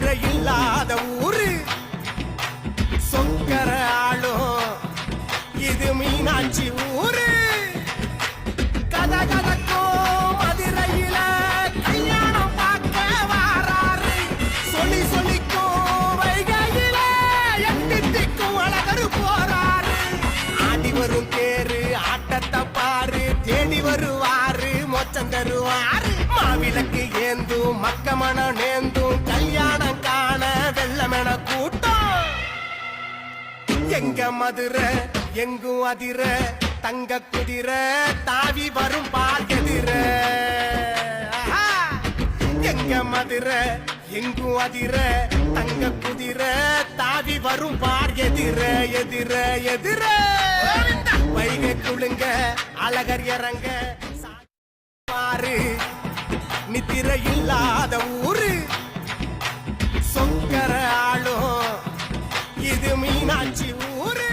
நித்திரை இல்லாத ஊரு சொக்கர ஆளும் இது மீனாட்சி ஊரு கத கதக்கும் மதுரையில கல்யாணம் பார்க்க வாராரு சொல்லி சொல்லிக்கும் வைகையில எட்டிக்கும் அழகரு போறாரு ஆடி வரும் தேரு ஆட்டத்தை பாரு தேடி வருவாரு மொச்சம் தருவாரு மாவிளக்கு ஏந்தும் மக்கமண நேந்தும் கல்யாணம் காண வெள்ளமென கூட்டம் எங்க மதுரை எங்கும் அதிர தங்க குதிரை தாவி வரும் பால் எதிர எங்க மதுரை எங்கும் அதிர தங்க குதிரை தாவி வரும் பால் எதிர எதிர எதிர வைகை குழுங்க அழகர் இறங்க பாரு நித்திரை இல்லாத ஊரு சொக்கர ஆளும் இது மீனாட்சி ஊரு